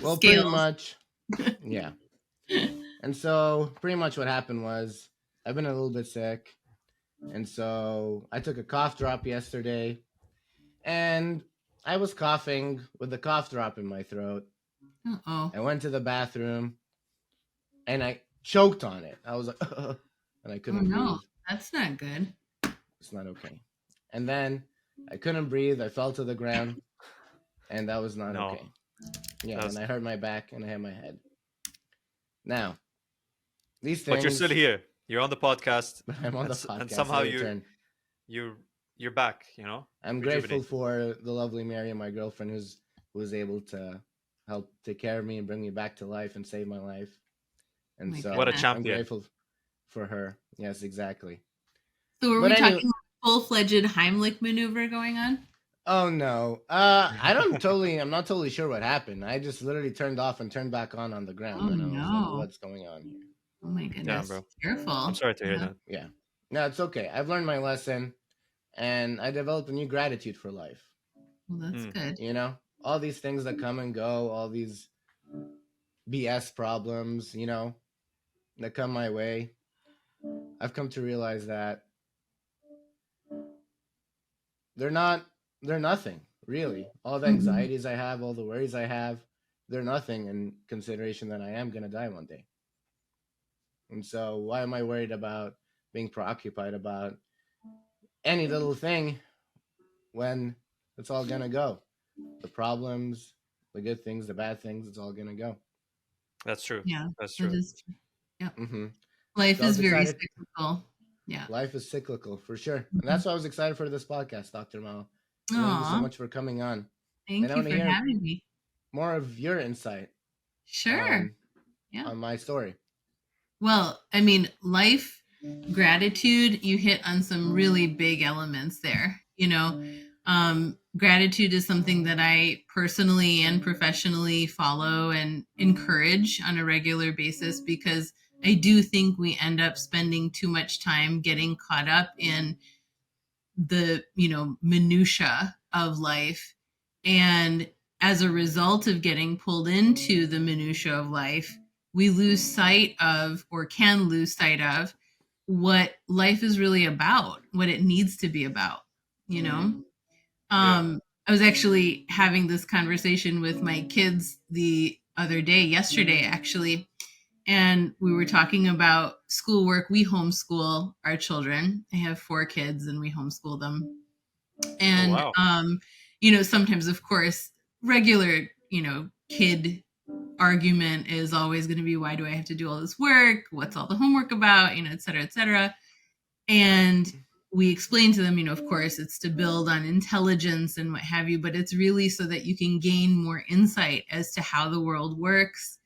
Well, pretty scales. much, yeah. And so, pretty much what happened was I've been a little bit sick. And so I took a cough drop yesterday and I was coughing with the cough drop in my throat. Uh-oh. I went to the bathroom and I choked on it. I was like, and I Oh couldn't no, breathe. that's not good. It's not okay. And then I couldn't breathe. I fell to the ground and that was not No, okay. Yeah. And that's. I hurt my back and I hit my head. Now, these But you're still things, here. You're on the podcast, I'm on and the and podcast. I somehow you returned. you you're back. I'm grateful Rejuvenated. for the lovely Mary, my girlfriend, who was able to help take care of me and bring me back to life and save my life. Oh And my What a so goodness. I'm champion. grateful for her. Yes, exactly. So were But we anyway, talking full-fledged Heimlich maneuver going on? oh no, I'm not totally sure what happened. I just literally turned off and turned back on the ground, Oh and I was like, no. what's going on here? Oh my Damn, goodness. bro. I'm Careful. sorry to hear Yeah. that. Yeah, no, it's okay. I've learned my lesson, and I developed a new gratitude for life. Well, that's Hmm. good. All these things that come and go, all these BS problems, that come my way. I've come to realize that they're not they're nothing, really. All the Mhm. anxieties I have, all the worries I have, they're nothing in consideration that I am going to die one day. And so why am I worried about being preoccupied about any little thing when it's all going to go? The problems, the good things, the bad things, it's all going to go. That's true. Yeah, That's that true. is true. Yeah. Hmm. Life So I've is very decided cyclical. Yeah. life is cyclical for sure. And Mhm. that's why I was excited for this podcast, Dr. Mao. And thank you so Aw, much for coming on. And thank I you want to for hear having me. more of your insight Sure. on Yeah. my story. Well, I mean, life, gratitude, you hit on some really big elements there. Gratitude is something that I personally and professionally follow and encourage on a regular basis because I do think we end up spending too much time getting caught up in the, minutia of life. And as a result of getting pulled into the minutia of life, we lose sight of, or can lose sight of, what life is really about, what it needs to be about, you know? Yeah. I was actually having this conversation with my kids the other day, yesterday, actually, and we were talking about schoolwork. We homeschool our children. I have 4 kids and we homeschool them. Oh And, wow. sometimes, of course, regular, kid argument is always going to be, why do I have to do all this work? What's all the homework about? Et cetera, et cetera. And we explain to them, of course, it's to build on intelligence and what have you, but it's really so that you can gain more insight as to how the world works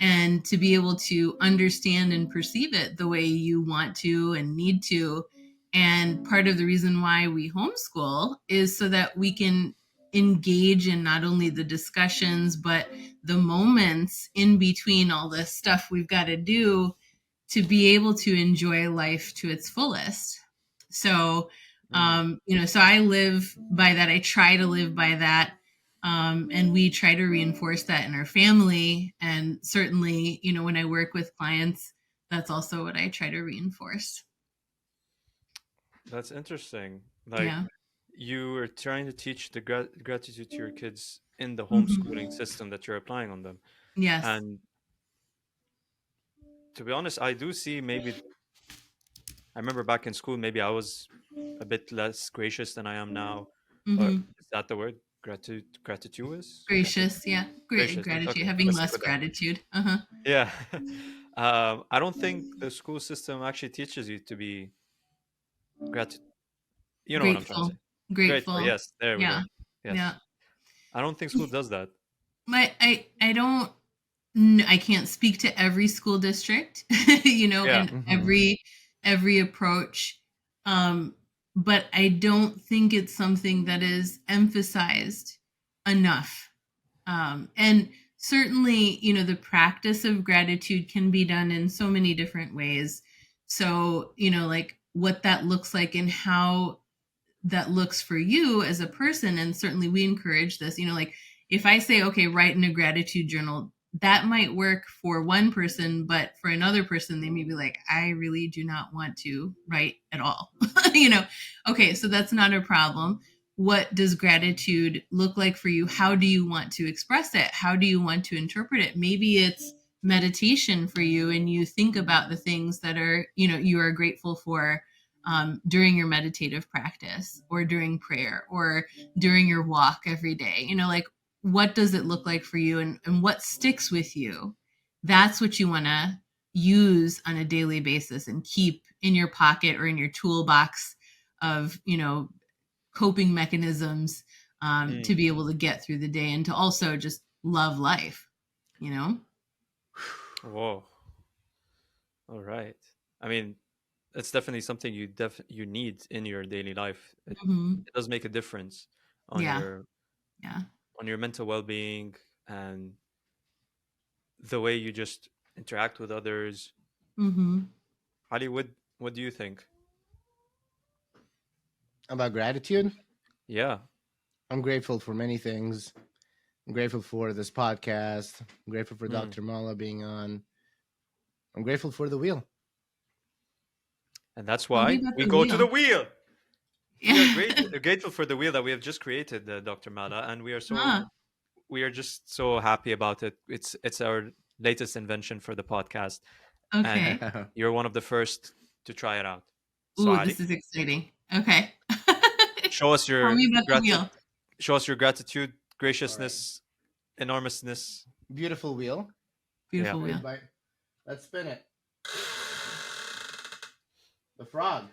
and to be able to understand and perceive it the way you want to and need to. And part of the reason why we homeschool is so that we can engage in not only the discussions, but the moments in between all this stuff we've got to do to be able to enjoy life to its fullest. So, Mm. so I live by that. I try to live by that. And we try to reinforce that in our family. And certainly, when I work with clients, that's also what I try to reinforce. That's interesting. Like Yeah. you are trying to teach the gratitude to your kids in the homeschooling Mhm. system that you're applying on them. Yes. And to be honest, I do see maybe I remember back in school, maybe I was a bit less gracious than I am now. Or Hmm. is that the word? Gratuitous? Gracious. Yeah. Great Gracious. gratitude. Okay, Having let's stick less with that. gratitude. Uh huh. Yeah. I don't think the school system actually teaches you to be grat. You know what I'm trying to Grateful. say. Grateful. Grateful. Yes, there we Yeah. go. Yeah. Yes. I don't think school does that. I don't I can't speak to every school district, Yeah. and Hmm. every approach. Um, but I don't think it's something that is emphasized enough. And certainly, the practice of gratitude can be done in so many different ways. So, like what that looks like and how that looks for you as a person. And certainly we encourage this, like if I say, okay, write in a gratitude journal, that might work for one person, but for another person, they may be like, I really do not want to write at all. Okay, so that's not a problem. What does gratitude look like for you? How do you want to express it? How do you want to interpret it? Maybe it's meditation for you, and you think about the things that are, you are grateful for during your meditative practice, or during prayer, or during your walk every day. Like, what does it look like for you, and what sticks with you? That's what you want to use on a daily basis and keep in your pocket or in your toolbox of, coping mechanisms, to be able to get through the day and to also just love life, Whoa. All right. I mean, it's definitely something you need in your daily life. Mhm. It does make a difference on Yeah. your Yeah. mental well-being and the way you just interact with others. Hmm. Hollywood, what do you think? About gratitude, Yeah. I'm grateful for many things. I'm grateful for this podcast. I'm grateful for Mm. Dr. Mala being on. I'm grateful for the wheel. And that's Tell me why about we the go to the wheel. wheel. We are Yeah. grateful for the wheel that we have just created, Dr. Mala, and Huh. we are just so happy about it. It's our latest invention for the podcast, and Okay. you're one of the first to try it out. So Ooh, Ali, this is exciting. Okay. show us Tell your me about the wheel. gratitude, All right. graciousness, enormousness. Beautiful wheel. Yeah. Beautiful wheel. Made by. Let's spin it. The frog.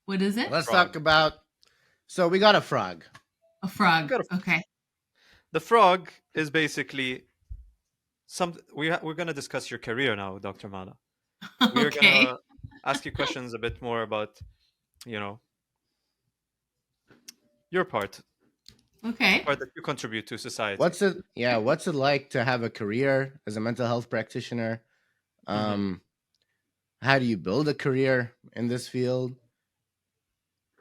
What is it? Let's Frog. talk about. So we got a frog. A frog. Got a- Okay. The frog is basically we're gonna discuss your career now, Dr. Mala. We are Okay. gonna ask you questions a bit more about, you know, your part, the Okay. part that you contribute to society. What's it? Yeah, what's it like to have a career as a mental health practitioner? Hmm. Um, how do you build a career in this field?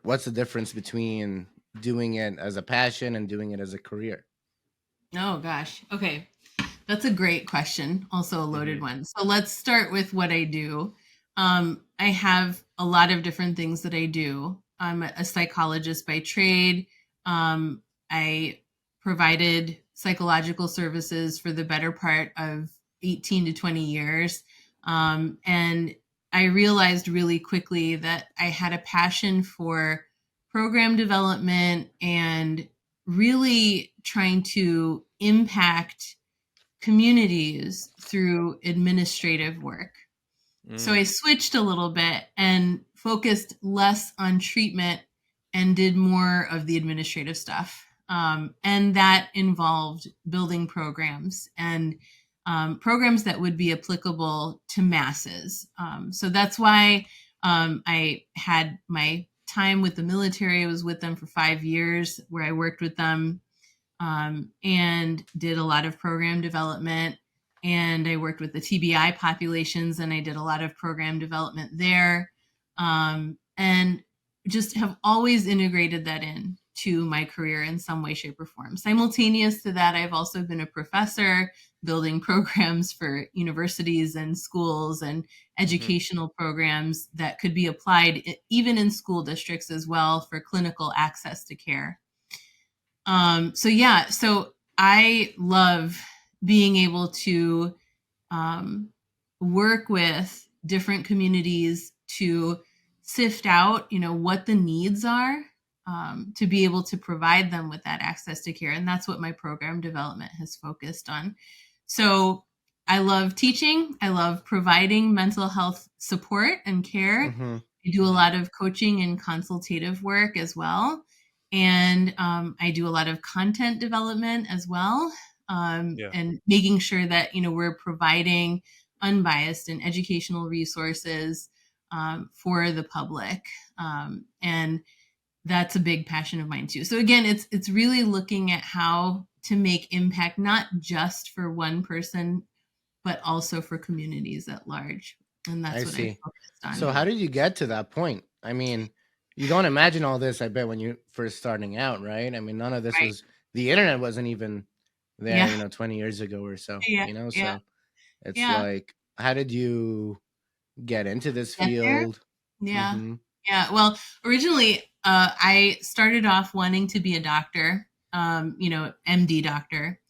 What's the difference between doing it as a passion and doing it as a career? Oh gosh. Okay. That's a great question. Also a loaded Hmm. one. So let's start with what I do. I have a lot of different things that I do. I'm a psychologist by trade. I provided psychological services for the better part of 18 to 20 years. And I realized really quickly that I had a passion for program development and really trying to impact communities through administrative work. So I Mm. switched a little bit and focused less on treatment and did more of the administrative stuff. And that involved building programs and programs that would be applicable to masses. So that's why I had my time with the military. I was with them for 5 years, where I worked with them and did a lot of program development. And I worked with the TBI populations, and I did a lot of program development there. And just have always integrated that in to my career in some way, shape, or form. Simultaneous to that, I've also been a professor building programs for universities and schools and Hmm. educational programs that could be applied even in school districts as well for clinical access to care. So I love being able to um, work with different communities to sift out, what the needs are, to be able to provide them with that access to care. And that's what my program development has focused on. So I love teaching. I love providing mental health support and care. Mm-hmm. I do a Hmm. lot of coaching and consultative work as well. And I do a lot of content development as well, Yeah. and making sure that we're providing unbiased and educational resources for the public, and that's a big passion of mine too. So again, it's really looking at how to make impact not just for one person, but also for communities at large, and I that's what I've see. focused So on. how did you get to that point? I mean, you don't imagine all this, I bet, when you're first starting out, right? I mean, none of this Right. was the internet wasn't even there, Yeah. 20 years ago or so, Yeah. Yeah. so it's Yeah. like, how did you get into this Get there. field? Yeah. Mm-hmm. Yeah. Well, originally, I started off wanting to be a doctor, MD doctor.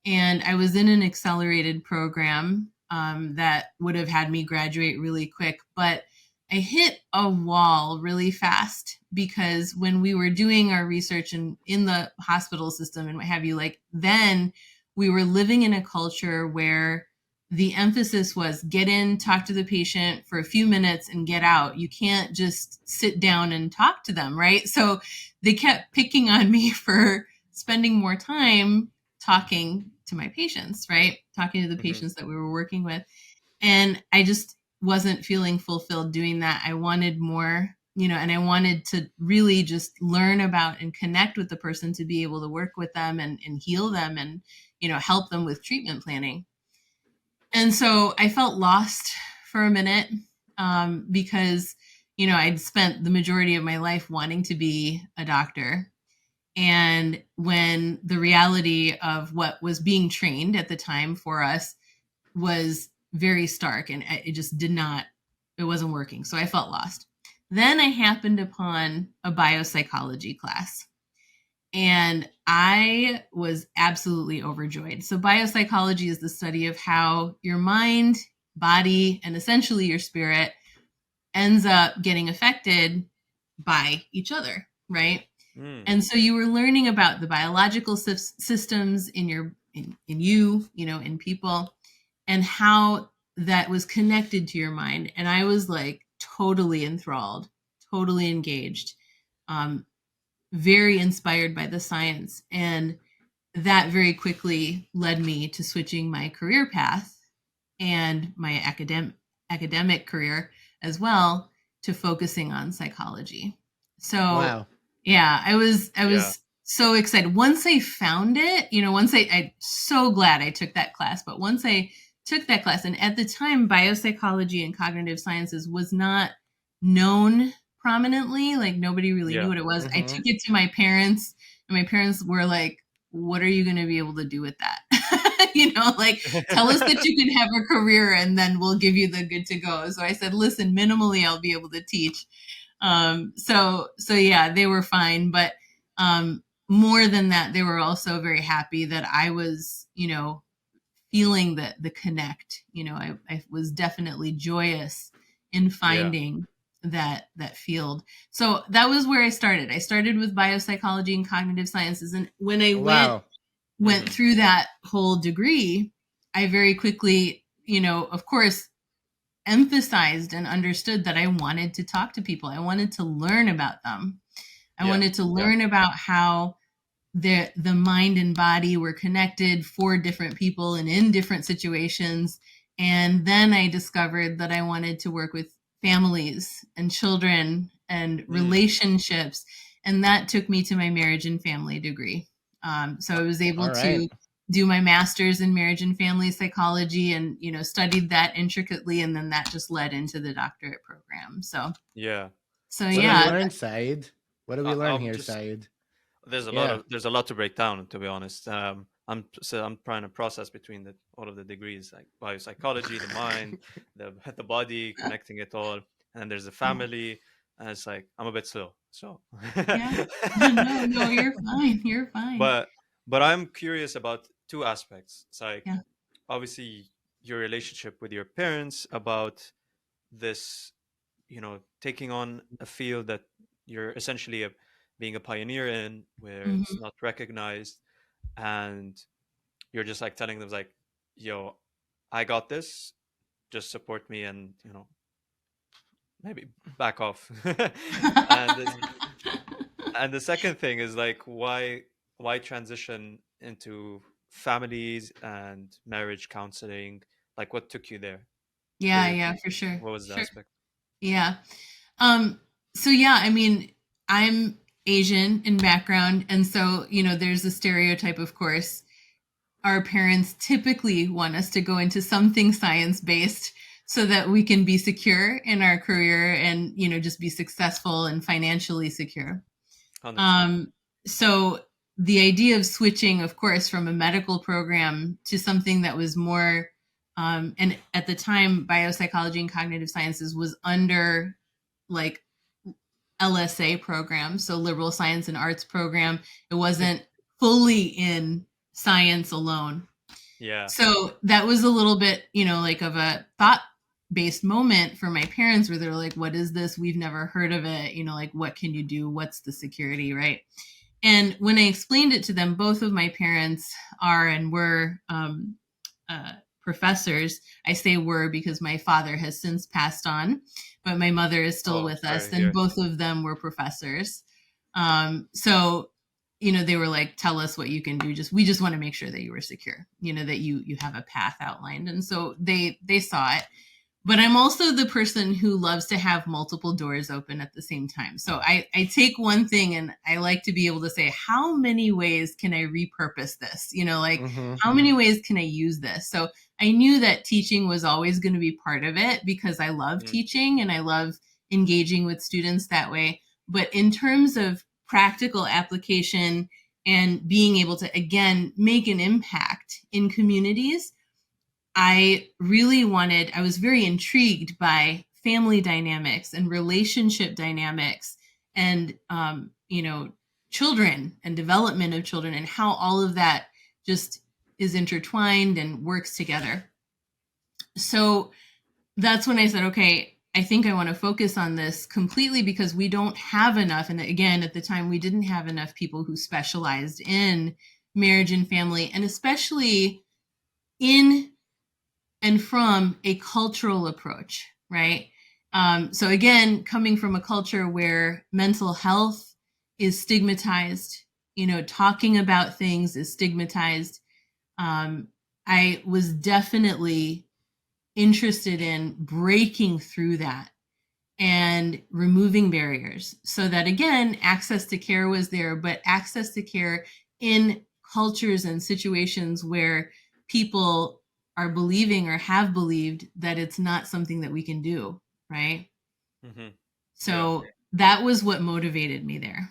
And I was in an accelerated program that would have had me graduate really quick, but I hit a wall really fast because when we were doing our research in the hospital system and what have you, like then we were living in a culture where the emphasis was get in, talk to the patient for a few minutes and get out. You can't just sit down and talk to them, right? So they kept picking on me for spending more time talking to my patients, right? Talking to the Hmm. patients that we were working with. And I just wasn't feeling fulfilled doing that. I wanted more, and I wanted to really just learn about and connect with the person to be able to work with them and heal them and, help them with treatment planning. And so I felt lost for a minute because, I'd spent the majority of my life wanting to be a doctor. And when the reality of what was being trained at the time for us was very stark and it just it wasn't working. So I felt lost. Then I happened upon a biopsychology class and I was absolutely overjoyed. So biopsychology is the study of how your mind, body, and essentially your spirit ends up getting affected by each other, right? Mm. And so you were learning about the biological systems in you, in people, and how that was connected to your mind. And I was like totally enthralled, totally engaged, um, very inspired by the science. And that very quickly led me to switching my career path and my academic career as well to focusing on psychology. So Wow. yeah, I Yeah. was so excited. Once I found it, once I'm so glad I took that class, but once I took that class, and at the time biopsychology and cognitive sciences was not known prominently, like nobody really knew Yeah. what it was. I Mm-hmm. took it to my parents and my parents were like, what are you going to be able to do with that? Like tell us that you can have a career and then we'll give you the good to go. So I said, listen, minimally I'll be able to teach. So yeah, they were fine, but more than that, they were also very happy that I was, feeling the connect. I was definitely joyous in Yeah. finding that field. So that was where I started. I started with biopsychology and cognitive sciences, and when I Wow. went Hmm. through that whole degree, I very quickly, of course, emphasized and understood that I wanted to talk to people. I wanted to learn about them. I Yeah. wanted to Yeah. learn about how the mind and body were connected for different people and in different situations. And then I discovered that I wanted to work with families and children and Mm. relationships. And that took me to my marriage and family degree. So I was able All right. to do my master's in marriage and family psychology and, studied that intricately. And then that just led into the doctorate program. Yeah. So What did we So yeah, learn, Said? What did we learn I'm here, just Said? there's Yeah. there's a lot to break down, to be honest. I'm trying to process between all of the degrees, like biopsychology, the mind, the the body, connecting it all, and then there's the yeah, family, and it's like I'm a bit slow. So, yeah. No, you're fine. You're fine. but I'm curious about two aspects. It's like Yeah. obviously your relationship with your parents, about this, taking on a field that you're essentially being a pioneer in, where it's Mhm. not recognized, and you're just like telling them like, yo, I got this, just support me, and maybe back off. and this, and the second thing is like, why transition into families and marriage counseling? Like, what took you there? Yeah, Where, yeah, for sure. what was the Sure. aspect? Yeah. So yeah, I mean, I'm Asian in background, and so, there's a stereotype, of course. Our parents typically want us to go into something science based so that we can be secure in our career and, just be successful and financially secure. 100%. Um, so the idea of switching, of course, from a medical program to something that was more, and at the time, biopsychology and cognitive sciences was under like LSA program, so liberal science and arts program. It wasn't fully in science alone. Yeah. So that was a little bit, like of a thought based moment for my parents where they're like, what is this? We've never heard of it. Like, what can you do? What's the security? Right. And when I explained it to them, both of my parents are and were professors. I say were because my father has since passed on, but my mother is still Oh, with sorry us, to and hear. both of them were professors. So they were like, tell us what you can do. We just want to make sure that you were secure, that you have a path outlined. And so they saw it. But I'm also the person who loves to have multiple doors open at the same time. So I take one thing and I like to be able to say, how many ways can I repurpose this? Mm-hmm. How many ways can I use this? So I knew that teaching was always going to be part of it because I love Mm, teaching and I love engaging with students that way. But in terms of practical application and being able to, again, make an impact in communities, I was very intrigued by family dynamics and relationship dynamics and, children and development of children and how all of that just is intertwined and works together. So that's when I said, okay, I think I want to focus on this completely because we don't have enough. And again, at the time, we didn't have enough people who specialized in marriage and family, and especially in and from a cultural approach, right? So again, coming from a culture where mental health is stigmatized, talking about things is stigmatized. I was definitely interested in breaking through that and removing barriers so that again access to care was there, but access to care in cultures and situations where people are believing or have believed that it's not something that we can do, right? mm-hmm. Yeah. So that was what motivated me there.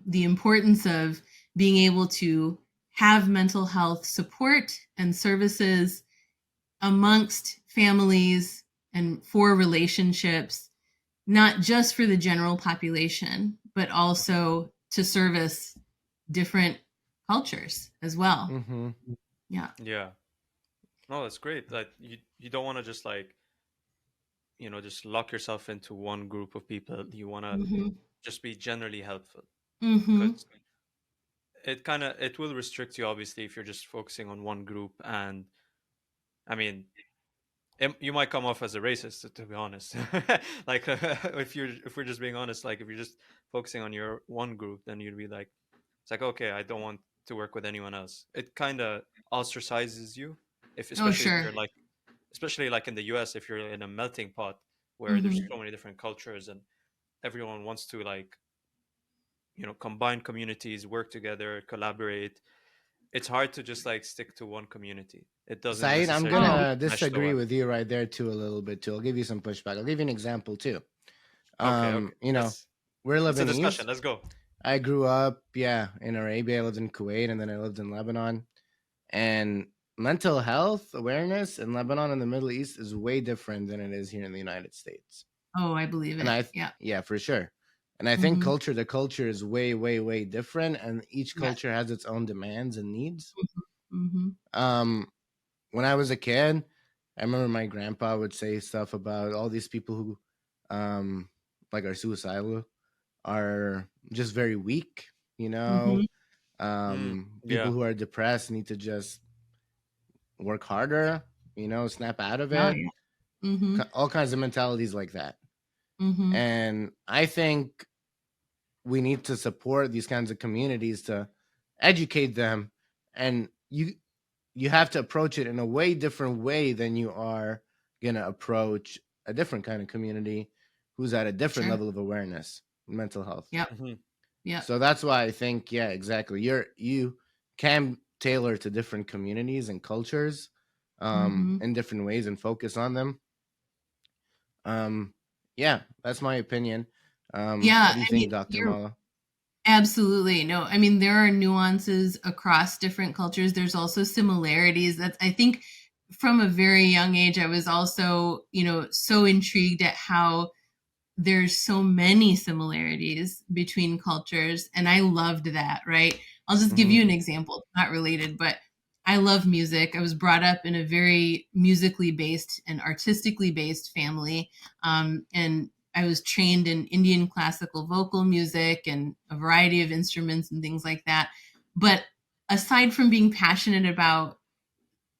The importance of being able to have mental health support and services amongst families and for relationships, not just for the general population, but also to service different cultures as well. Mm-hmm. Yeah. Yeah. No, that's great. Like you don't want to just like, just lock yourself into one group of people. You want to Mm-hmm. just be generally helpful Mm-hmm. because it will restrict you obviously if you're just focusing on one group. And I mean, you might come off as a racist, to be honest. Like if we're just being honest, like if you're just focusing on your one group, then you'd be like, it's like, okay, I don't want to work with anyone else. It kind of ostracizes you, if Oh, especially if sure. you're like, especially like in the US, if you're in a melting pot where there's Mm-hmm. so many different cultures and everyone wants to like, combine communities, work together, collaborate. It's hard to just like stick to one community. It doesn't Said, I'm necessarily Oh, gonna mesh so disagree well. with you right there too a little bit too. I'll give you some pushback. I'll give you an example too. Okay, okay. You know, Let's we're it's a Lebanese. discussion. Let's go. I grew up, yeah, in Arabia. I lived in Kuwait, and then I lived in Lebanon. And mental health awareness in Lebanon and the Middle East is way different than it is here in the United States. oh, I believe And it. Yeah. yeah, for sure. And I think Mm-hmm. culture to culture is way, way, way different, and each Yes. culture has its own demands and needs. Mm-hmm. Um, when I was a kid, I remember my grandpa would say stuff about all these people who, um, like are suicidal, are just very weak. You Mm-hmm. know, people Yeah. who are depressed need to just work harder. Snap out of Oh, it. yeah. Mm-hmm. All kinds of mentalities like that. Mm-hmm. And I think we need to support these kinds of communities to educate them, and you have to approach it in a way different way than you are going to approach a different kind of community who's at a different Sure. level of awareness in mental health. Yep. Hmm. Yep. So that's why I think, yeah, exactly, you can tailor to different communities and cultures Mm-hmm. in different ways and focus on them. um yeah, that's my opinion. Yeah. What do you I mean, think, Dr. you're Mala? Absolutely. No, I mean, there are nuances across different cultures. There's also similarities. That's, I think, from a very young age, I was also, so intrigued at how there's so many similarities between cultures, and I loved that. Right, I'll just give Hmm. you an example. It's not related, but I love music. I was brought up in a very musically based and artistically based family, and I was trained in Indian classical vocal music and a variety of instruments and things like that. But aside from being passionate about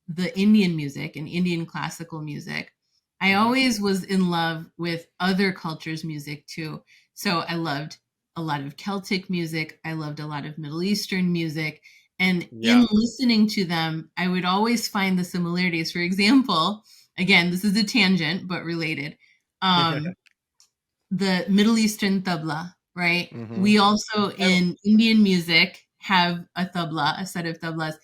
the Indian music and Indian classical music, I Hmm. always was in love with other cultures' music too. So I loved a lot of Celtic music. I loved a lot of Middle Eastern music. And in Yeah. listening to them, I would always find the similarities. For example, again, this is a tangent, but related. Um, the Middle Eastern tabla, right? Hmm. We also I- in Indian music have a tabla, a set of tablas,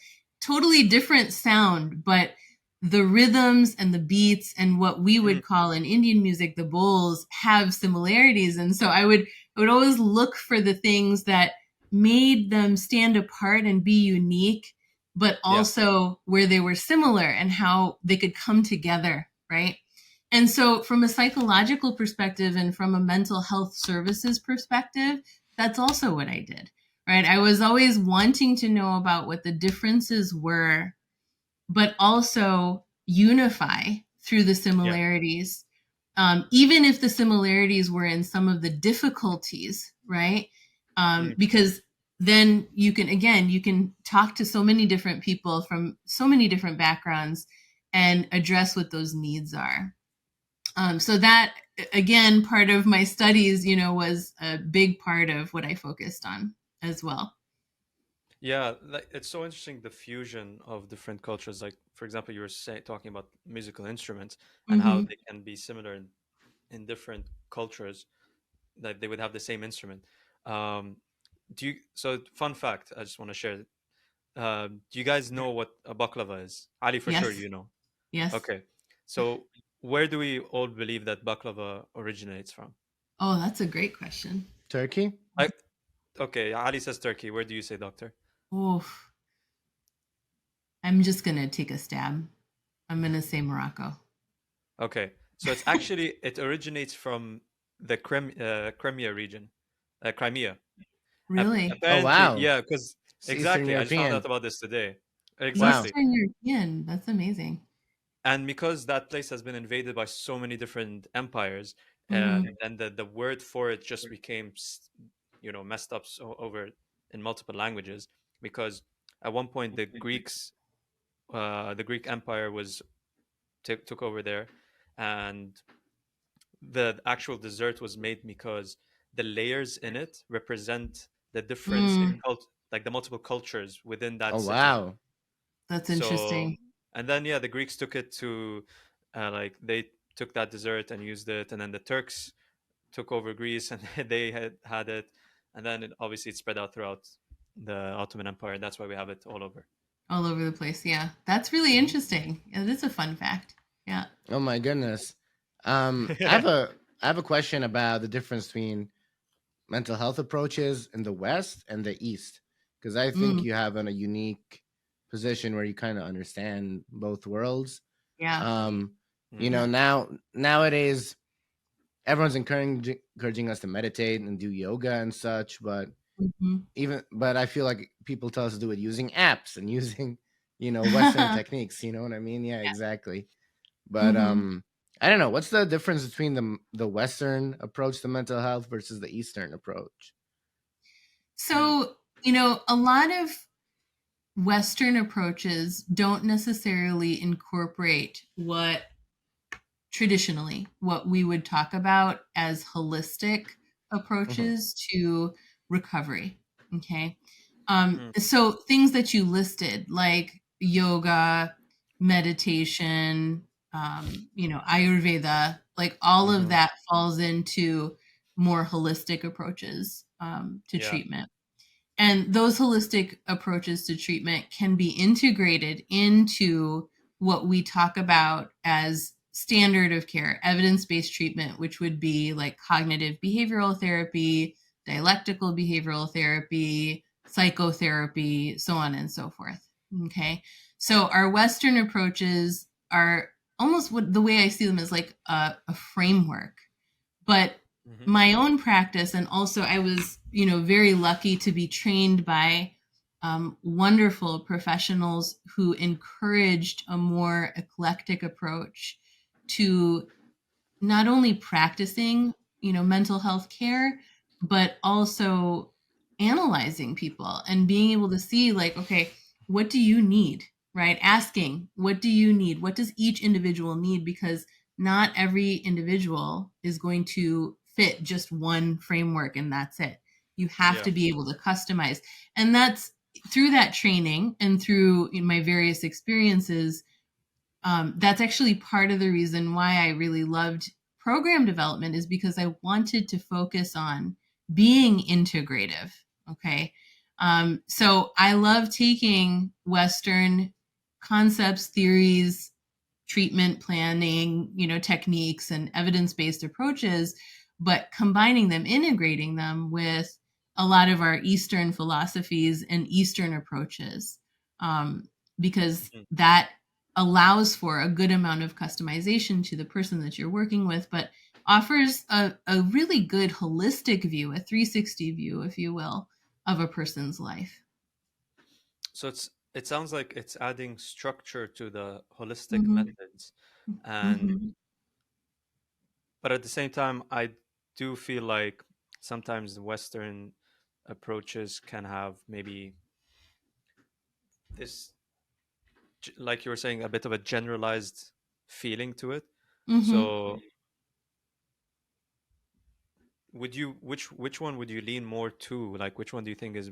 totally different sound, but the rhythms and the beats and what we mm, would call in Indian music the bowls have similarities. And so I would always look for the things that made them stand apart and be unique, but yeah. also where they were similar and how they could come together, right? And so, from a psychological perspective and from a mental health services perspective, that's also what I did, right? I was always wanting to know about what the differences were, but also unify through the Yeah. similarities, even if the similarities were in some of the difficulties, right? Mm, Because then you can talk to so many different people from so many different backgrounds and address what those needs are. So that again, part of my studies, was a big part of what I focused on as well. yeah, like it's so interesting the fusion of different cultures. Like, for example, you were talking about musical instruments and how Hmm. they can be similar in different cultures, that they would have the same instrument. Um, so fun fact, I just want to share. Do you guys know what a baklava is? Ali, for sure, Yes, you know. yes. Okay, so where do we all believe that baklava originates from? Oh, that's a great question. Turkey. I Okay, Ali says Turkey. Where do you say, Doctor? Oh, I'm just gonna take a stab. I'm gonna say Morocco. Okay, so it originates from the Crimea region, Crimea. Really? Oh Apparently, wow, yeah, because it's Eastern exactly, I just found European. out about this today. Wow. Exactly, Eastern European. That's amazing. and because that place has been invaded by so many different empires, Hmm. and the word for it just became, messed up over in multiple languages. Because at one point the Greek Empire took over there, and the actual dessert was made because the layers in it represent the difference in Mm, like the multiple cultures within that Oh city. wow. that's So, interesting. and then yeah, the Greeks took it to, like they took that dessert and used it, and then the Turks took over Greece and they had it, and then obviously it spread out throughout the Ottoman Empire. That's why we have it all over. All over the place. Yeah, that's really Hmm. interesting. Yeah, that's a fun fact. Yeah. Oh my goodness. I have a question about the difference between mental health approaches in the West and the East, because I think Mm, you have a unique position where you kind of understand both worlds. yeah. Um, Hmm. Yeah. nowadays everyone's encouraging us to meditate and do yoga and such, but Hmm. I feel like people tell us to do it using apps and using Western techniques. You know what I mean? Yeah, exactly. But Hmm. I don't know. What's the difference between the Western approach to mental health versus the Eastern approach? So, a lot of Western approaches don't necessarily incorporate what we would talk about as holistic Hmm. approaches to recovery. Okay. Hmm. So things that you listed, like yoga, meditation, Ayurveda, like all of Hmm. that falls into more holistic approaches to Yeah. treatment. And those holistic approaches to treatment can be integrated into what we talk about as standard of care, evidence based treatment, which would be like cognitive behavioral therapy, dialectical behavioral therapy, psychotherapy, so on and so forth. Okay. So our Western approaches are almost what the way I see them is like a framework. But Mm-hmm. my own practice, and also I was, very lucky to be trained by wonderful professionals who encouraged a more eclectic approach to not only practicing, mental health care, but also analyzing people and being able to see, like, okay, what do you need, right? Asking, what do you need? What does each individual need? Because not every individual is going to fit just one framework and that's it. You have Yeah. to be able to customize. And that's through that training and through my various experiences. That's actually part of the reason why I really loved program development, is because I wanted to focus on being integrative. Okay. So I love taking Western concepts, theories, treatment planning, techniques and evidence-based approaches, but combining them, integrating them with a lot of our Eastern philosophies and Eastern approaches, because Mhm. that allows for a good amount of customization to the person that you're working with, but offers a really good holistic view, a 360 view, if you will, of a person's life. So it sounds like it's adding structure to the holistic Mm-hmm. methods, and Mm-hmm. but at the same time, I do feel like sometimes the Western approaches can have maybe this, like you were saying, a bit of a generalized feeling to it. Mm-hmm. So would you which one would you lean more to? Like which one do you think is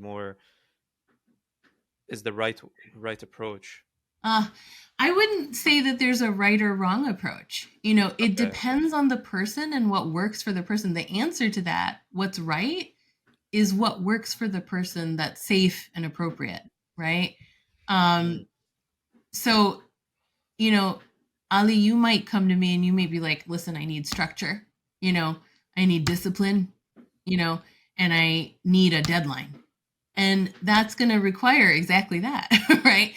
the right approach? Uh, I wouldn't say that there's a right or wrong approach. It Okay. depends on the person and what works for the person. The answer to that, what's right, is what works for the person that's safe and appropriate, right? Mm. Um, so, you know, Ali, you might come to me and you may be like, listen, I need structure, you know, I need discipline, you know, and I need a deadline. And that's going to require exactly that, right?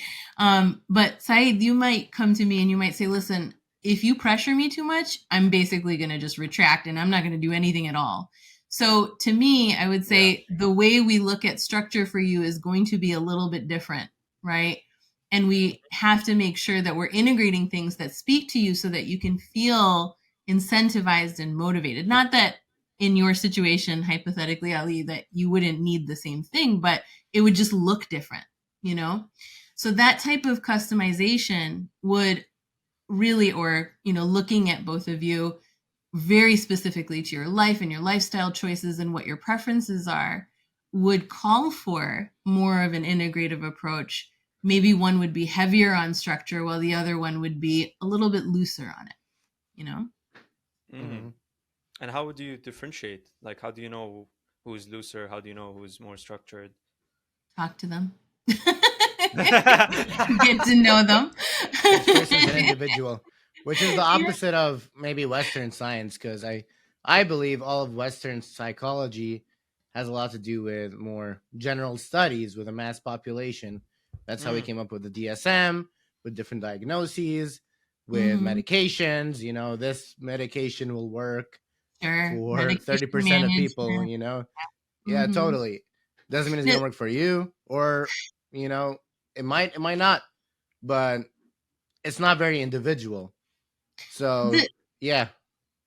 But Saeed, you might come to me and you might say, listen, if you pressure me too much, I'm basically going to just retract and I'm not going to do anything at all. So to me, I would Yeah. say the way we look at structure for you is going to be a little bit different, right? And we have to make sure that we're integrating things that speak to you so that you can feel incentivized and motivated. Not that in your situation, hypothetically, Ali, that you wouldn't need the same thing, but it would just look different, you know? So that type of customization would really, or, looking at both of you very specifically to your life and your lifestyle choices and what your preferences are, would call for more of an integrative approach. Maybe one would be heavier on structure while the other one would be a little bit looser on it, you know? Mm. Mm-hmm. And how would you differentiate? Like, how do you know who's looser? How do you know who's more structured? Talk to them. Get to know them. Each person's an individual, which is the Yeah. opposite of maybe Western science, because I believe all of Western psychology has a lot to do with more general studies with a mass population. That's how we Mm. came up with the DSM, with different diagnoses, with Mm-hmm. medications. This medication will work Sure. for Medication 30% of people. management. Yeah, Mm-hmm. totally. Doesn't mean it's gonna work for you, or you know, it might not, but it's not very individual. So The yeah.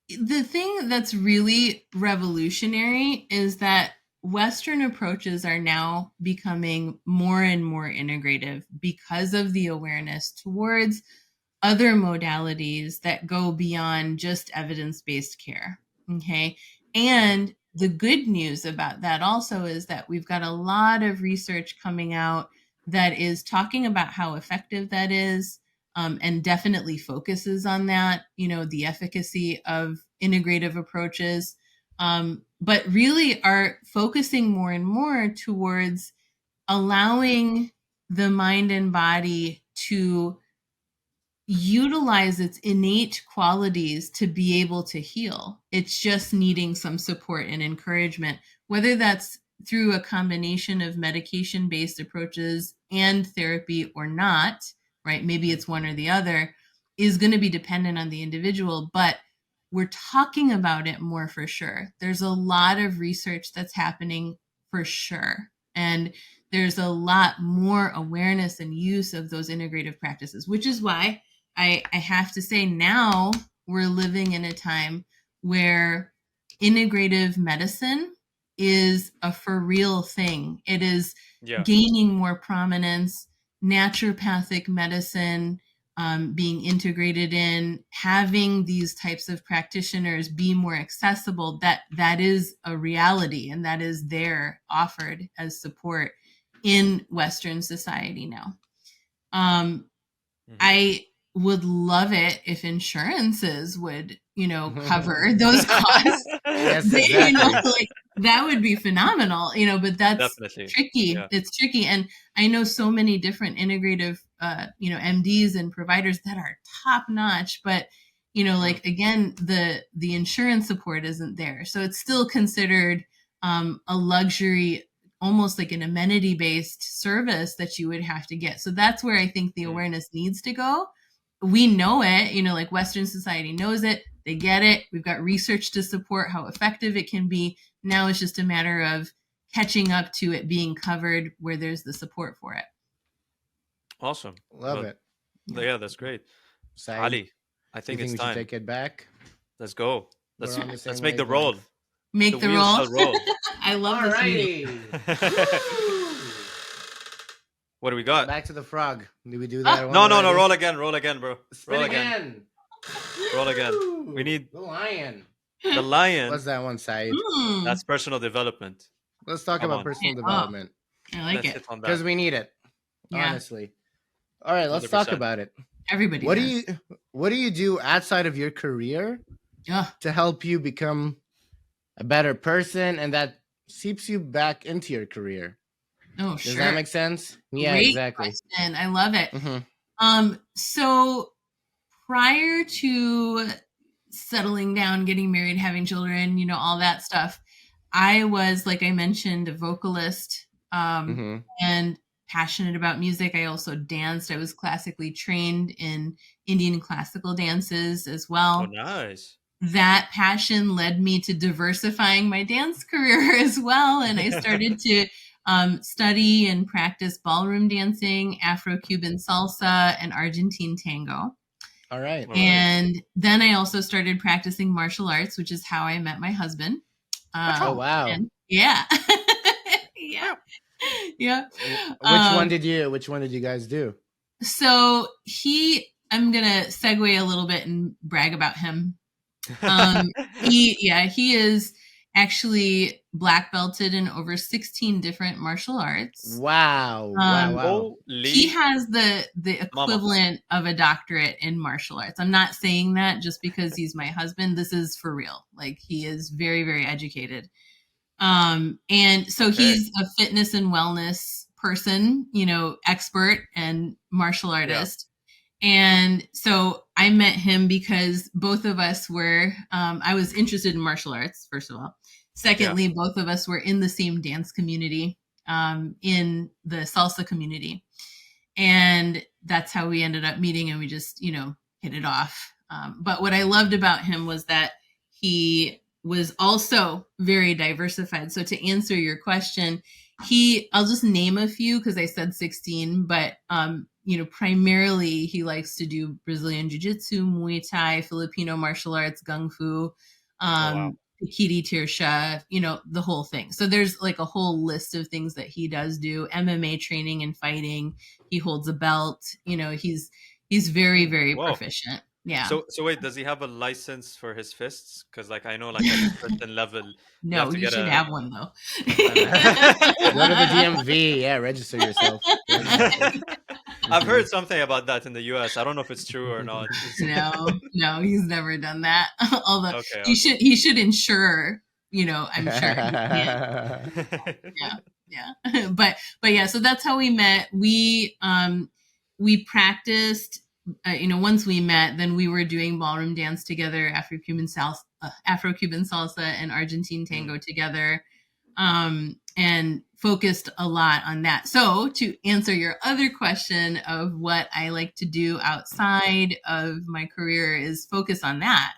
the thing that's really revolutionary is that Western approaches are now becoming more and more integrative because of the awareness towards other modalities that go beyond just evidence based care. Okay. And the good news about that also is that we've got a lot of research coming out that is talking about how effective that is, and definitely focuses on that, the efficacy of integrative approaches, but really are focusing more and more towards allowing the mind and body to utilize its innate qualities to be able to heal. It's just needing some support and encouragement whether that's through a combination of medication-based approaches and therapy or not, right? Maybe it's one or the other, is going to be dependent on the individual, but we're talking about it more for sure. There's a lot of research that's happening for sure. And there's a lot more awareness and use of those integrative practices, which is why I have to say now we're living in a time where integrative medicine is a for real thing. It is Yeah. gaining more prominence, naturopathic medicine being integrated in, having these types of practitioners be more accessible, that is a reality, and that is there offered as support in Western society now. I would love it if insurances would, cover those costs. Yes, exactly. Like, that would be phenomenal, but that's Definitely. tricky. Yeah. It's tricky. And I know so many different integrative, MDs and providers that are top notch, but, like, again, the insurance support isn't there. So it's still considered a luxury, almost like an amenity based service that you would have to get. So that's where I think the awareness needs to go. We know it, like Western society knows it. They get it. We've got research to support how effective it can be. Now it's just a matter of catching up to it being covered where there's the support for it. Awesome. Love it. Yeah, that's great. Said, Ali, I think you think it's we time. should take it back? Let's go. We're on the same Let's make the roll. wavelength. Make the wheels roll. shall roll. I love this meeting. Alrighty. What do we got? Back to the frog. Did we do that? No. already? Roll again, bro. Spin Roll again. Roll again. We need the lion. the lion. What's that one, Said? That's personal development. Let's talk Come about on. personal development I like Let's it. hit on because that. we need it. Yeah. Honestly. All right, let's talk 100%. about it. Everybody What does. do you do outside of your career Ugh. to help you become a better person, and that seeps you back into your career? Oh, Does sure. that make sense? Yeah, Great exactly. question. I love it. Mm-hmm. So prior to settling down, getting married, having children, all that stuff, I was, like I mentioned, a vocalist and passionate about music. I also danced. I was classically trained in Indian classical dances as well. Oh, nice. That passion led me to diversifying my dance career as well. And I started to study and practice ballroom dancing, Afro-Cuban salsa, and Argentine tango. All right. And then I also started practicing martial arts, which is how I met my husband. Oh, wow. Yeah. Yeah. Which one did you guys do? So I'm going to segue a little bit and brag about him. He is actually black belted in over 16 different martial arts. Wow. He has the equivalent of a doctorate in martial arts. I'm not saying that just because he's my husband. This is for real. Like, he is very, very educated. And so he's a fitness and wellness person, expert and martial artist. And so I met him because both of us were, I was interested in martial arts, first of all. Secondly, both of us were in the same dance community, in the salsa community. And that's how we ended up meeting, and we just, hit it off. But what I loved about him was that he was also very diversified. So to answer your question, I'll just name a few because I said 16, but primarily he likes to do Brazilian Jiu-Jitsu, Muay Thai, Filipino martial arts, Gung Fu, Pikiti Tirsha, the whole thing. So there's like a whole list of things that he does do. MMA training and fighting. He holds a belt. He's very, very proficient. Yeah. So wait, does he have a license for his fists? Because I know at a certain level. No, you should have one though. Go to the DMV. Yeah, register yourself. I've heard something about that in the US. I don't know if it's true or not. No, he's never done that. Although he should insure. I'm sure. Yeah. But yeah. So that's how we met. We practiced. Once we met, then we were doing ballroom dance together, Afro-Cuban salsa and Argentine tango together. and focused a lot on that. So, to answer your other question of what I like to do outside of my career is focus on that.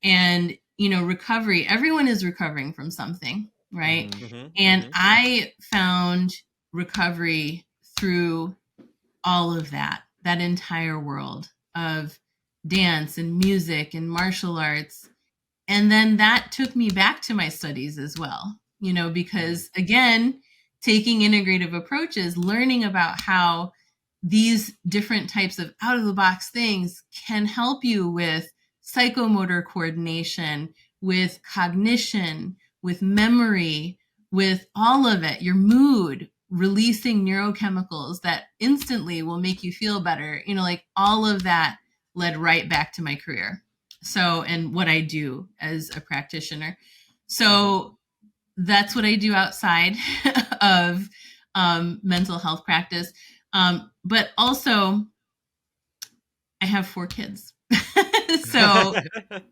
And, recovery, everyone is recovering from something, right? Hmm. Mm-hmm. And Mm-hmm. I found recovery through all of that entire world of dance and music and martial arts. And then that took me back to my studies as well, because again, taking integrative approaches, learning about how these different types of out of the box things can help you with psychomotor coordination, with cognition, with memory, with all of it, your mood, releasing neurochemicals that instantly will make you feel better. Like all of that led right back to my career. So, and what I do as a practitioner. Mm-hmm. So that's what I do outside of mental health practice. But also, I have 4 kids. So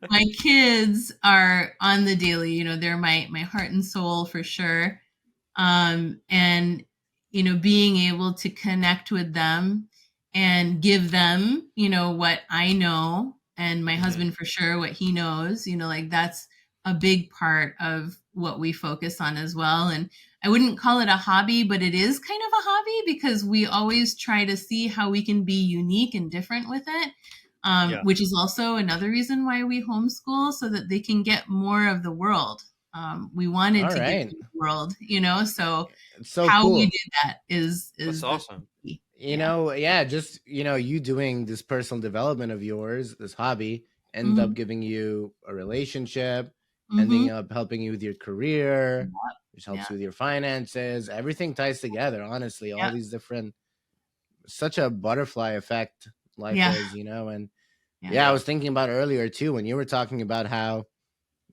my kids are on the daily, they're my heart and soul for sure. And being able to connect with them and give them what I know, and my Mm-hmm. husband for sure what he knows, like that's a big part of what we focus on as well. And I wouldn't call it a hobby, but it is kind of a hobby because we always try to see how we can be unique and different with it. Yeah. Which is also another reason why we homeschool, so that they can get more of the world. We wanted All to give right. them the world, so It's so how we cool. did that is That's the awesome. key. Yeah. Yeah, just, you doing this personal development of yours, this hobby, end up Mm-hmm. giving you a relationship, ending Mm-hmm. up helping you with your career, which Yeah. helps you with your finances. Everything ties together, honestly. All Yeah. these different, such a butterfly effect life Yeah. is, And Yeah. yeah, I Yeah. was thinking about earlier too, when you were talking about how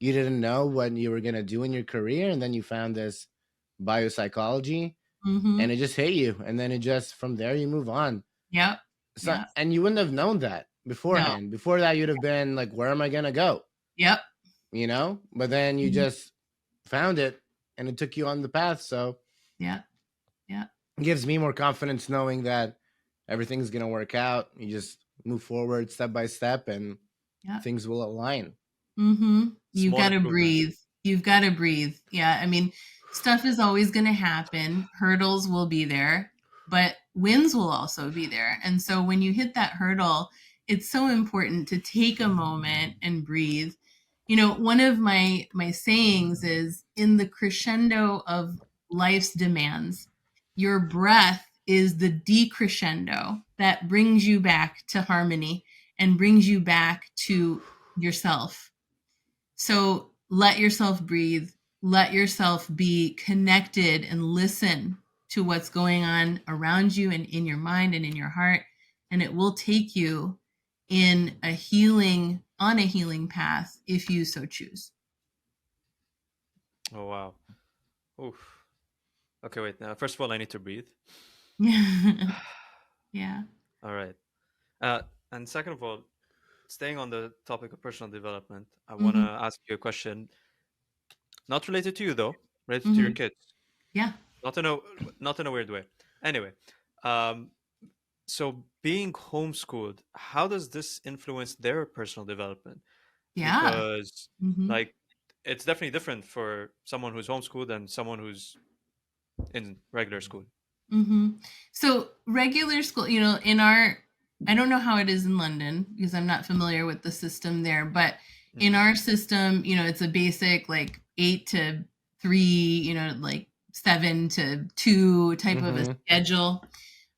you didn't know what you were going to do in your career, and then you found this biopsychology, and Mm-hmm. it just hit you, and then it just, from there you move on. Yep. So, Yeah. and you wouldn't have known that No. beforehand. Before that, you'd have been like, where am I going to go? Yep. But then you Mhm. just found it, and it took you on the path. So Yeah. Yeah. it gives me more confidence knowing that everything's going to work out. You just move forward step by step, and Yeah. things will align. Mm-hmm. You've Small got to improvements. breathe. You've got to breathe. Yeah. I mean, stuff is always going to happen. Hurdles will be there, but wins will also be there. And so when you hit that hurdle, it's so important to take a moment and breathe. One of my sayings is, in the crescendo of life's demands, your breath is the decrescendo that brings you back to harmony and brings you back to yourself. So let yourself breathe, let yourself be connected and listen to what's going on around you and in your mind and in your heart. And it will take you on a healing path if you so choose. Oh wow. Oof. Okay, wait. Now, first of all, I need to breathe. Yeah. All right. Uh, and second of all, staying on the topic of personal development, I want to Hmm. ask you a question, not related to you though, related to your Hmm. kids. Yeah. Not in a not in a weird way. Anyway, um, so being homeschooled, how does this influence their personal development? Yeah. Because Hmm. like it's definitely different for someone who's homeschooled and someone who's in regular school. Hmm. So regular school, I don't know how it is in London because I'm not familiar with the system there, but in Hmm. our system, it's a basic like 8 to 3, like 7 to 2 type of a Mm-hmm. schedule.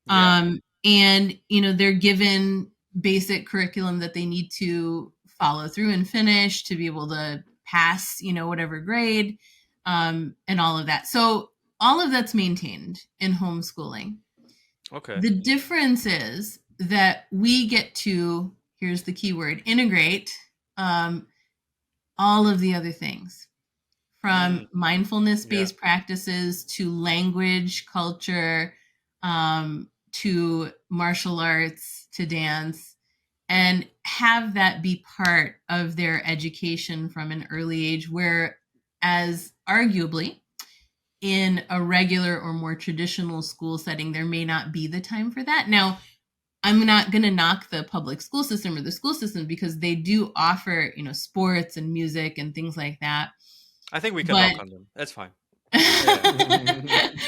Yeah. And, they're given basic curriculum that they need to follow through and finish to be able to pass, whatever grade, and all of that. So all of that's maintained in homeschooling. Okay. The difference is that we get to, here's the key word, integrate um, all of the other things, from Mm, mindfulness yeah. based practices to language, culture, to martial arts, to dance, and have that be part of their education from an early age. Where, as arguably, in a regular or more traditional school setting, there may not be the time for that. Now, I'm not going to knock the public school system or the school system because they do offer, sports and music and things like that. I think we can But knock on them. That's fine. Yeah.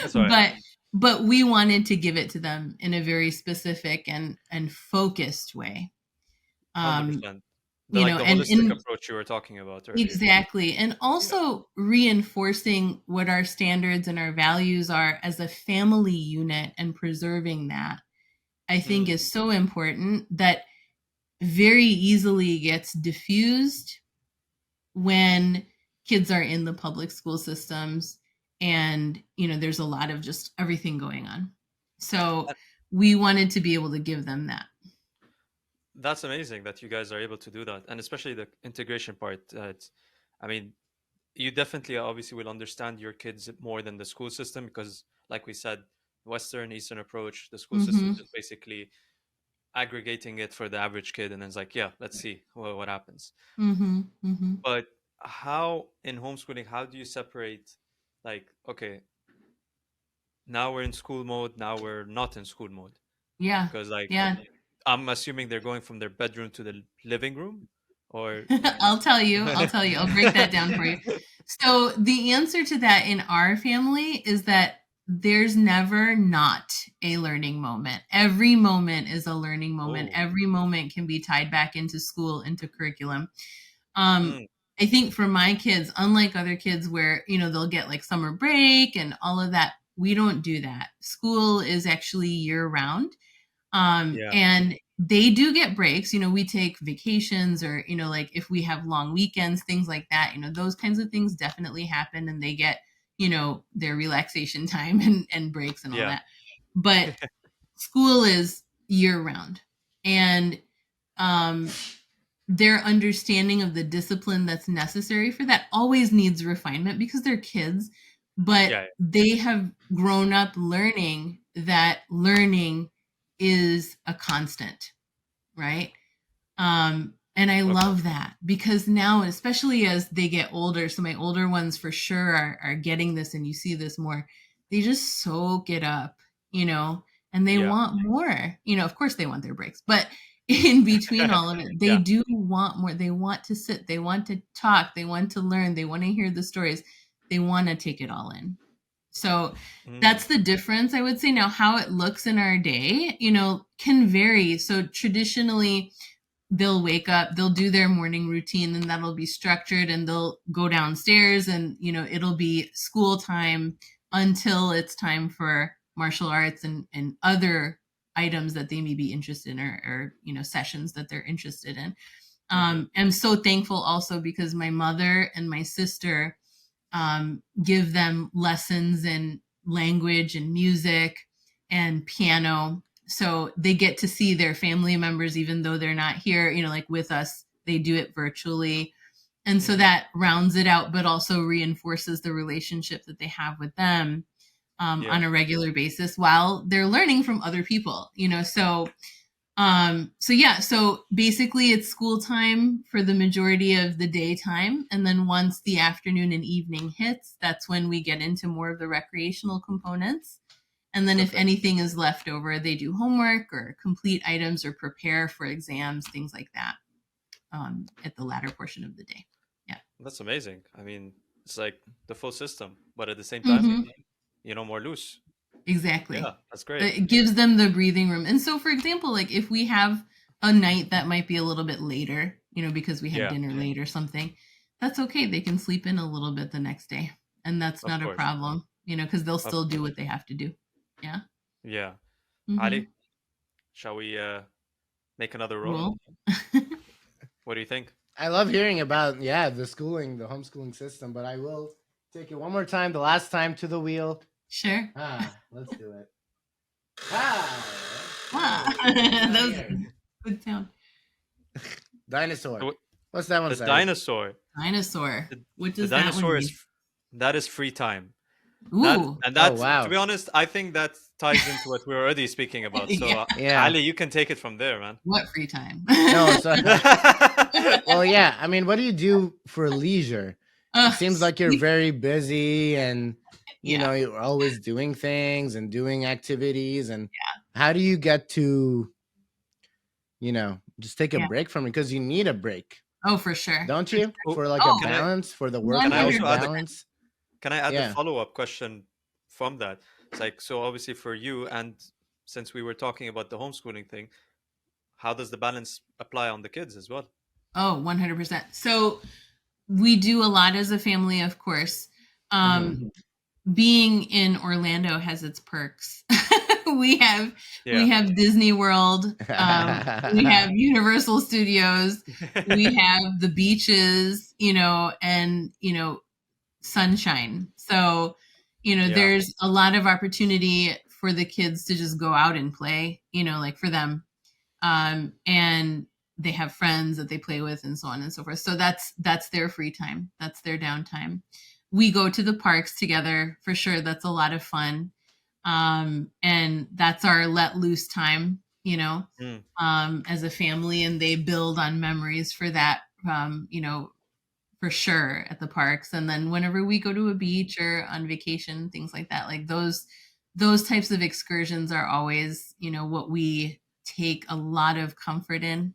That's all right. but we wanted to give it to them in a very specific and focused way. 100%. You Like know, the and holistic approach you were talking about earlier. exactly. And also reinforcing what our standards and our values are as a family unit and preserving that, I think, is so important that very easily gets diffused when kids are in the public school systems and, there's a lot of just everything going on. So we wanted to be able to give them that. That's amazing that you guys are able to do that, and especially the integration part. I mean, you definitely obviously will understand your kids more than the school system because, like we said, Western Eastern approach, the school system is just basically aggregating it for the average kid, and then it's like, yeah, let's see what happens. But how in homeschooling, how do you separate, like, okay, now we're in school mode, now we're not in school mode? Yeah. Because like, yeah. I'm assuming they're going from their bedroom to the living room, or I'll tell you. I'll break that down for you. So the answer to that in our family is that there's never not a learning moment. Every moment is a learning moment. Every moment can be tied back into school, into curriculum. I think for my kids, unlike other kids where, they'll get like summer break and all of that, we don't do that. School is actually year round. And they do get breaks. We take vacations or, like if we have long weekends, things like that, those kinds of things definitely happen and they get, their relaxation time and breaks and all that. But school is year round. And their understanding of the discipline that's necessary for that always needs refinement because they're kids, but they have grown up learning that learning is a constant, right? And I love that because now, especially as they get older, so my older ones for sure are getting this, and you see this more, they just soak it up, and they want more. Of course they want their breaks, but in between all of it, they do want more. They want to sit, they want to talk, they want to learn, they want to hear the stories, they want to take it all in. So that's the difference, I would say. Now, how it looks in our day, can vary. So traditionally, they'll wake up, they'll do their morning routine, and that'll be structured, and they'll go downstairs, and it'll be school time until it's time for martial arts and other items that they may be interested in, or sessions that they're interested in. I'm so thankful also because my mother and my sister give them lessons in language and music and piano. So they get to see their family members, even though they're not here, like with us, they do it virtually. And so that rounds it out, but also reinforces the relationship that they have with them on a regular basis while they're learning from other people, so basically it's school time for the majority of the daytime. And then once the afternoon and evening hits, that's when we get into more of the recreational components. And then if anything is left over, they do homework or complete items or prepare for exams, things like that at the latter portion of the day. Yeah. That's amazing. I mean, it's like the full system, but at the same time, more loose. Exactly. Yeah, that's great. It gives them the breathing room. And so, for example, like if we have a night that might be a little bit later, because we had dinner late or something, that's okay. They can sleep in a little bit the next day. And that's not a problem, because they'll still do what they have to do. Yeah. Yeah. Ali, shall we make another roll? What do you think? I love hearing about, the homeschooling system, but I will take it one more time, the last time to the wheel. Sure. Let's do it. That was a good sound. Dinosaur. What's that one say? Dinosaur. Dinosaur. What does the dinosaur that mean? That is free time. Ooh. That's to be honest, I think that ties into what we were already speaking about. So Ali, you can take it from there, man. What free time? No, well, I mean, what do you do for leisure? It seems like you're very busy and Yeah. you're always doing things and doing activities. And how do you get to, just take a Yeah. break from it? Because you need a break, Oh, for sure. don't For you? sure. Oh, For like a Oh, can I balance, for the work can I life also add 100%. balance. the Yeah. follow-up question from that? It's like, so obviously for you, and since we were talking about the homeschooling thing, how does the balance apply on the kids as well? Oh, 100%. So we do a lot as a family, of course. Hmm. Being in Orlando has its perks. we have Yeah. we have Disney World, we have Universal Studios, we have the beaches, and sunshine. So, Yeah. there's a lot of opportunity for the kids to just go out and play, like for them. And they have friends that they play with and so on and so forth. So that's their free time. That's their downtime. We go to the parks together for sure. That's a lot of fun. And that's our let loose time, Mm, as a family, and they build on memories for that, for sure at the parks. And then whenever we go to a beach or on vacation, things like that, like those types of excursions are always, what we take a lot of comfort in.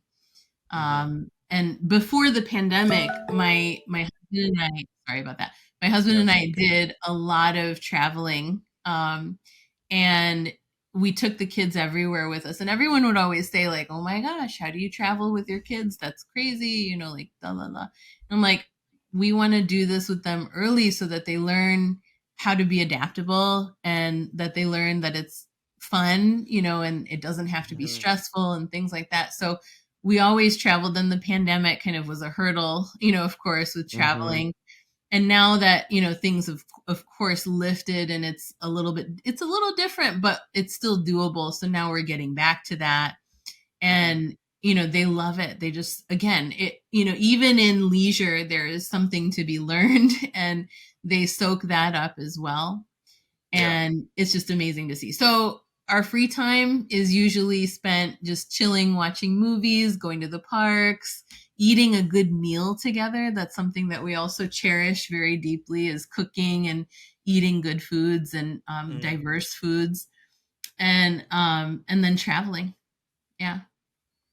mm-hmm. And before the pandemic, my husband and I, sorry about that. My husband No, and it's I okay. did a lot of traveling. And we took the kids everywhere with us. And everyone would always say, like, oh my gosh, how do you travel with your kids? That's crazy, like la la la. And I'm like, we want to do this with them early so that they learn how to be adaptable and that they learn that it's fun, and it doesn't have to be Mm-hmm. stressful and things like that. So we always traveled. Then the pandemic kind of was a hurdle, of course, with Hmm. traveling. And now that, things have of course lifted, and it's a little different, but it's still doable. So now we're getting back to that. Mm-hmm. And they love it. They just, again, even in leisure there is something to be learned, and they soak that up as well. Yeah. And it's just amazing to see. So our free time is usually spent just chilling, watching movies, going to the parks, eating a good meal together. That's something that we also cherish very deeply, is cooking and eating good foods and Mm. diverse foods, and then traveling. Yeah.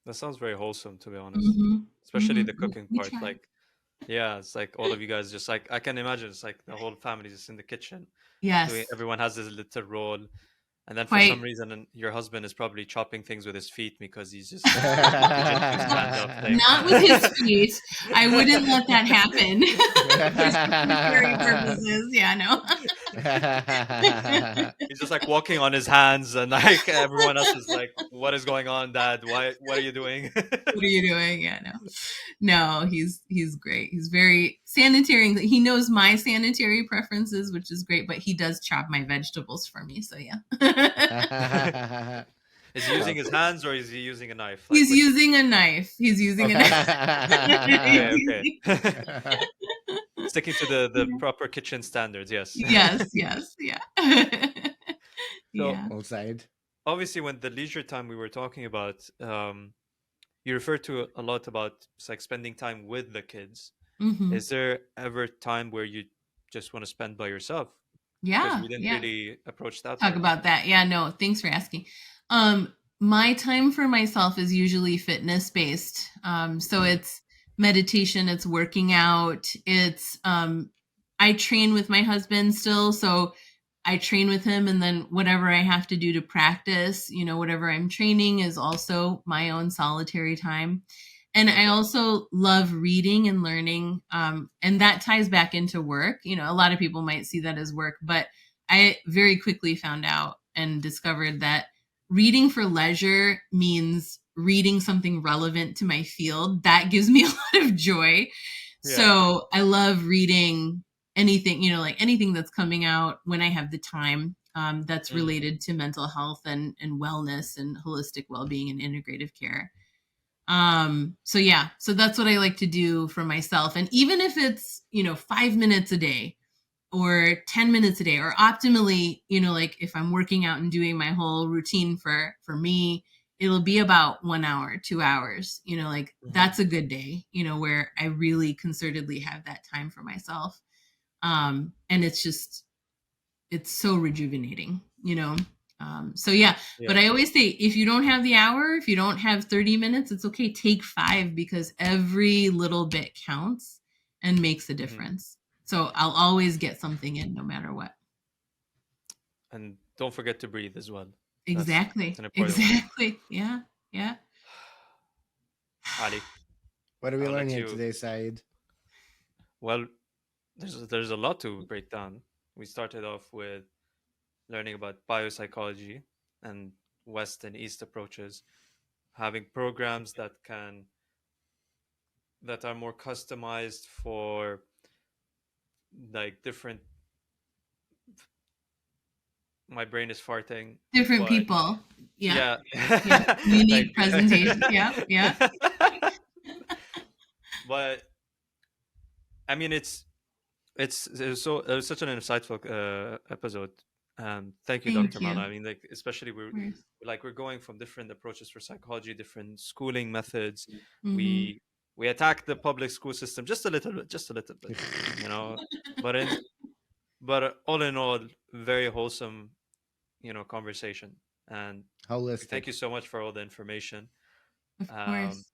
That sounds very wholesome, to be honest. Mm-hmm. Especially the Mm-hmm. cooking We part. try. Like, yeah, it's like all of you guys just like, I can imagine it's like the whole family just in the kitchen doing, Yes. everyone has this little role. And then for some Quite. reason, your husband is probably chopping things with his feet because he's just he just too stand up. Like, Not with his feet. I wouldn't let that happen for sanitary purposes. Yeah, no. he's just like walking on his hands, and like everyone else is like, "What is going on, Dad? Why? What are you doing?" What are you doing? Yeah, no. No, he's great. He's very sanitary. He knows my sanitary preferences, which is great, but he does chop my vegetables for me. So yeah. Is he using his Okay. hands or is he using a knife? Like He's which? using a knife. He's using a knife. Okay, He's okay. using- Sticking to the Yeah. proper kitchen standards, yes. Yes, yes, yeah. So Yeah. Well said. obviously, when the leisure time we were talking about, you refer to a lot about like spending time with the kids. Hmm. Is there ever time where you just want to spend by yourself? Because Yeah, we didn't yeah. really approach that Talk part. about that. Yeah, no, thanks for asking. My time for myself is usually fitness based. So Mm, it's meditation, it's working out, it's I train with my husband still, so I train with him, and then whatever I have to do to practice, whatever I'm training is also my own solitary time. And I okay. also love reading and learning. And that ties back into work. A lot of people might see that as work, but I very quickly found out and discovered that reading for leisure means reading something relevant to my field. That gives me a lot of joy. Yeah. So I love reading anything, like anything that's coming out when I have the time, that's Mm, related to mental health and wellness and holistic well-being and integrative care. So yeah, so that's what I like to do for myself. And even if it's, 5 minutes a day or 10 minutes a day, or optimally, like if I'm working out and doing my whole routine for me, it'll be about 1 hour, 2 hours, like Mhm. that's a good day, where I really concertedly have that time for myself. And it's so rejuvenating. So yeah, but Yeah. I always say, if you don't have the hour, if you don't have 30 minutes, it's okay. Take 5, because every little bit counts and makes a Mhm. difference. So I'll always get something in no matter what. And don't forget to breathe as well. That's Exactly. an important one. Exactly. Yeah. Yeah. Ali, What did we I'll learn let here you. today, Saeed? Well, there's a lot to break down. We started off with learning about biopsychology and West and East approaches, having programs that are more customized for like different. My brain is farting, Different but people. Yeah. yeah, Yeah. like Unique presentation. Yeah. Yeah. but I mean it was such an insightful episode. Thank you, Dr. Thank Mala. you. I mean, like, especially Of course. we're going from different approaches for psychology, different schooling methods. Mm-hmm. We attack the public school system just a little bit, you know. But all in all, very wholesome, conversation. And Holistic. thank you so much for all the information. Of Um, course.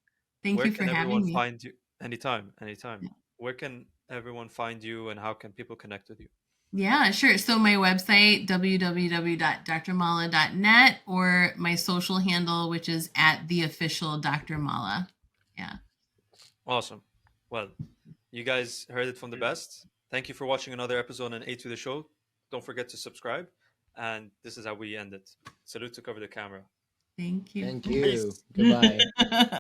Thank where you for can everyone having me. find you? Anytime, anytime. Where can everyone find you, and how can people connect with you? Yeah, sure. So my website, www.drmala.net, or my social handle, which is at the official Dr. Mala. Yeah. Awesome. Well, you guys heard it from the best. Thank you for watching another episode on A to the Show. Don't forget to subscribe. And this is how we end it. Salute to cover the camera. Thank you. Thank you. Peace. Goodbye.